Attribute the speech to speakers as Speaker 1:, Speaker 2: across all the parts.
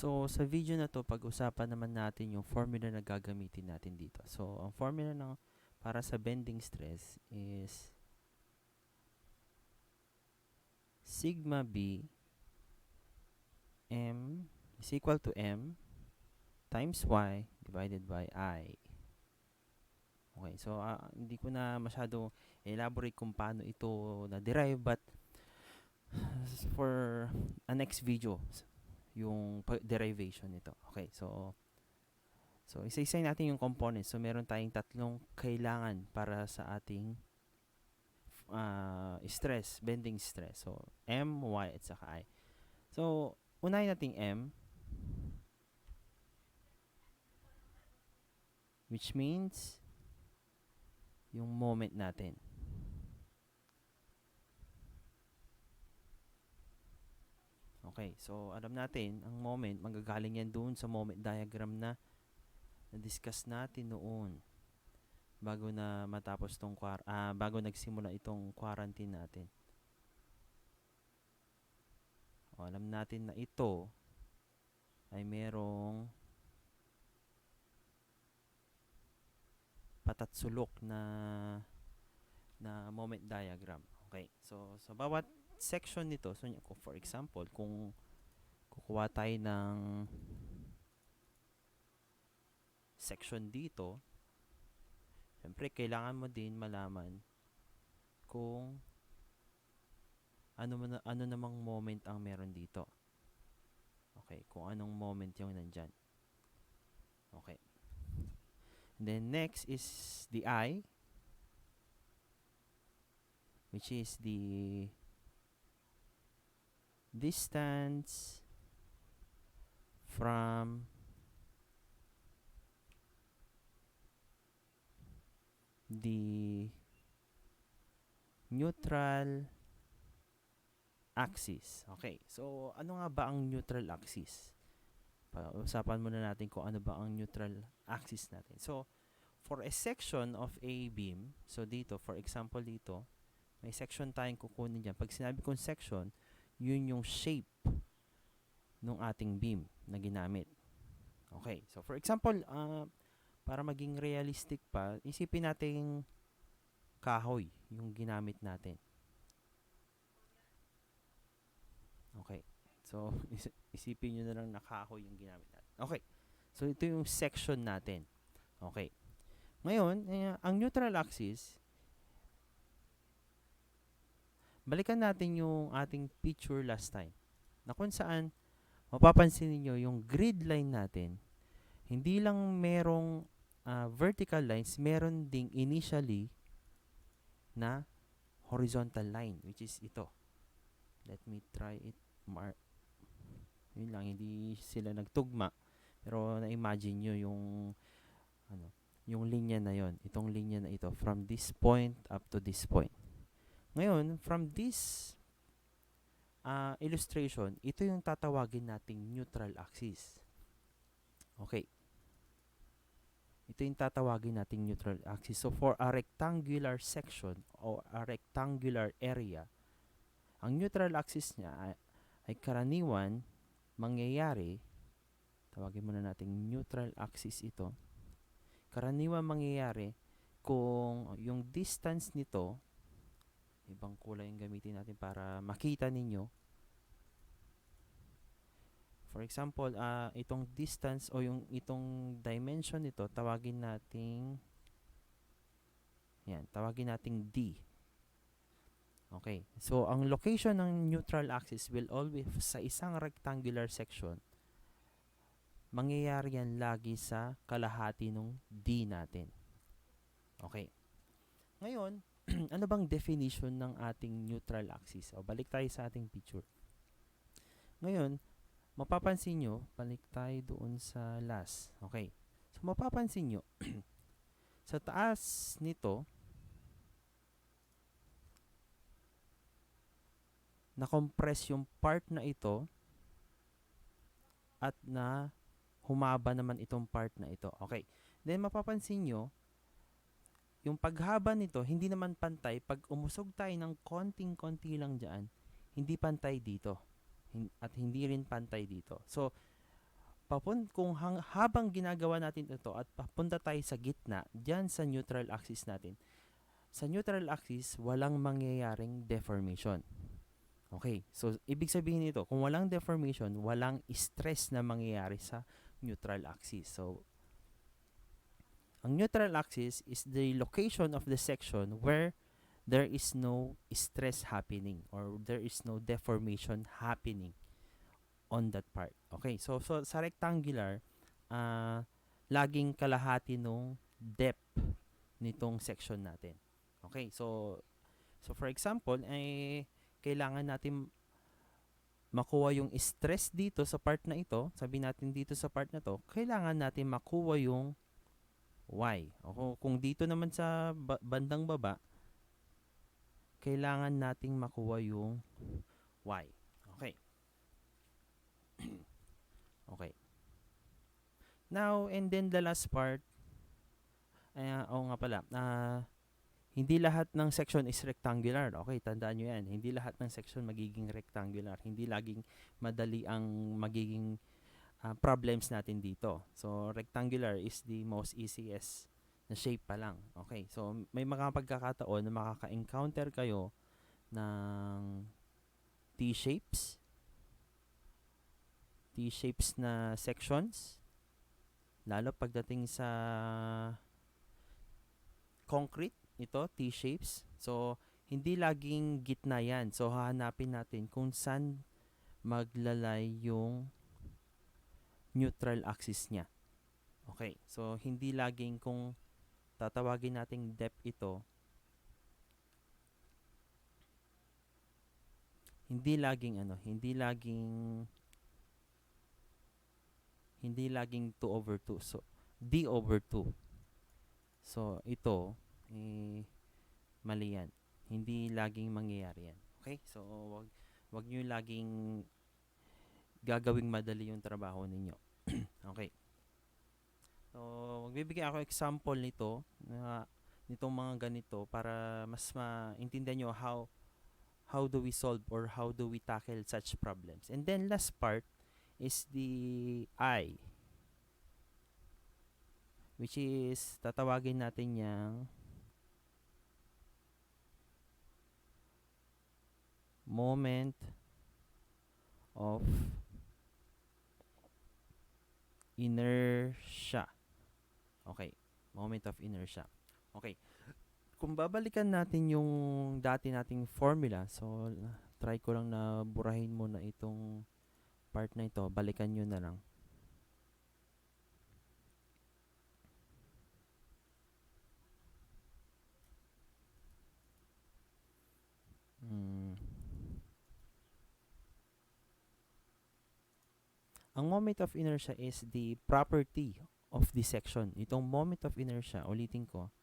Speaker 1: So, sa video na to, pag-usapan naman natin yung formula na gagamitin natin dito. So, ang formula para sa bending stress is sigma B M is equal to M times Y divided by I. Okay, so hindi ko na masyado elaborate kung paano ito na-derive, but for a next video, yung derivation nito. Okay, so isa-isa natin yung components. So, meron tayong tatlong kailangan para sa ating stress, bending stress. So, M, Y, at saka I. So, unahin natin M, which means yung moment natin. Okay, so alam natin, ang moment, magagaling yan doon sa moment diagram na na-discuss natin noon bago na matapos bago nagsimula itong quarantine natin. O, alam natin na ito ay merong patatsulok na moment diagram. Okay, so sa bawat section nito, so for example, kung kukuha tayo ng section dito, syempre kailangan mo din malaman kung ano namang moment ang meron dito. Okay, kung anong moment yung nandyan. Okay. And then next is the I, which is the distance from the neutral axis. Okay, so ano nga ba ang neutral axis? Usapan muna natin kung ano ba ang neutral axis natin. So, for a section of a beam, so dito, for example dito, may section tayong kukunin dyan. Pag sinabi kong section, yun yung shape ng ating beam na ginamit. Okay, so for example, para maging realistic pa, isipin natin kahoy yung ginamit natin. Okay, so isipin nyo na lang na kahoy yung ginamit natin. Okay, so ito yung section natin. Okay, ngayon, ang neutral axis, balikan natin yung ating picture last time, na kung saan mapapansin niyo yung grid line natin, hindi lang merong vertical lines, meron ding initially na horizontal line, which is ito. Let me try it. Yun lang, hindi sila nagtugma. Pero na-imagine nyo yung linya na yon, itong linya na ito, from this point up to this point. Ngayon, from this illustration, ito yung tatawagin nating neutral axis. Okay. Ito yung tatawagin nating neutral axis. So, for a rectangular section or a rectangular area, ang neutral axis niya ay karaniwan mangyayari, tawagin muna nating neutral axis ito, karaniwan mangyayari kung yung distance nito, ibang kulay yung gamitin natin para makita ninyo. For example, itong distance o itong dimension nito, tawagin nating D. Okay. So, ang location ng neutral axis will always, sa isang rectangular section, mangyayari yan lagi sa kalahati ng D natin. Okay. Ngayon, ano bang definition ng ating neutral axis? O, balik tayo sa ating picture. Ngayon, mapapansin nyo, balik tayo doon sa last. Okay. So, mapapansin nyo, sa taas nito, na-compress yung part na ito at na humaba naman itong part na ito. Okay. Then, mapapansin nyo, yung paghaba nito, hindi naman pantay. Pag umusog tayo ng konting-konti lang dyan, hindi pantay dito. At hindi rin pantay dito. So, habang ginagawa natin ito at papunta tayo sa gitna, diyan sa neutral axis natin. Sa neutral axis, walang mangyayaring deformation. Okay, so ibig sabihin nito, kung walang deformation, walang stress na mangyayari sa neutral axis. So, ang neutral axis is the location of the section where there is no stress happening or there is no deformation happening on that part. Okay, so sa rectangular, laging kalahati nung depth nitong section natin. Okay, so for example, kailangan natin makuha yung stress dito sa part na ito. Sabi natin dito sa part na to, kailangan natin makuha yung y. O kung dito naman sa bandang baba, kailangan nating makuha yung y. Okay. Okay. Now, and then the last part, nga pala, hindi lahat ng section is rectangular. Okay, tandaan nyo yan. Hindi lahat ng section magiging rectangular. Hindi laging madali ang magiging problems natin dito. So, rectangular is the most easiest na shape pa lang. Okay, so may mga pagkakataon na makaka-encounter kayo ng T-shapes. T-shapes na sections. Lalo pagdating sa concrete, ito, T-shapes. So, hindi laging gitna yan. So, hahanapin natin kung saan maglalay yung neutral axis niya. Okay, so hindi laging kung tatawagin nating depth ito, hindi laging hindi laging 2 over 2. So, d over 2. So, ito, mali yan. Hindi laging mangyayari yan. Okay? So, wag nyo laging gagawing madali yung trabaho ninyo. Okay. So, magbibigay ako example nito, nitong mga ganito para mas maintindihan nyo how do we solve or how do we tackle such problems. And then, last part is the I, which is tatawagin natin yang moment of inertia. Okay, moment of inertia. Okay, kung babalikan natin yung dati nating formula, so try ko lang na burahin muna itong part na ito, balikan nyo na lang. Ang moment of inertia is the property of the section. Itong moment of inertia, ulitin ko,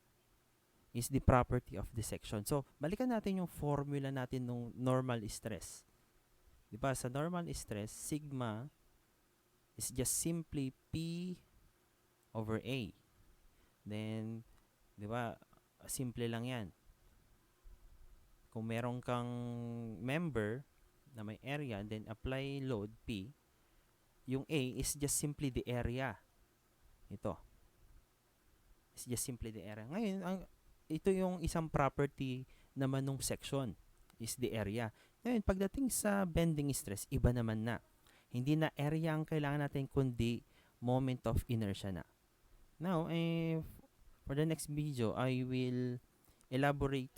Speaker 1: is the property of the section. So, balikan natin yung formula natin ng normal stress. Diba? Sa normal stress, sigma is just simply P over A. Then, diba, simple lang yan. Kung meron kang member na may area, then apply load P, yung A is just simply the area. Ito. It's just simply the area. Ngayon, ito yung isang property naman ng section, is the area. Ngayon, pagdating sa bending stress, iba naman na. Hindi na area ang kailangan natin, kundi moment of inertia na. Now, for the next video, I will elaborate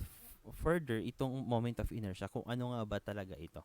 Speaker 1: further itong moment of inertia, kung ano nga ba talaga ito.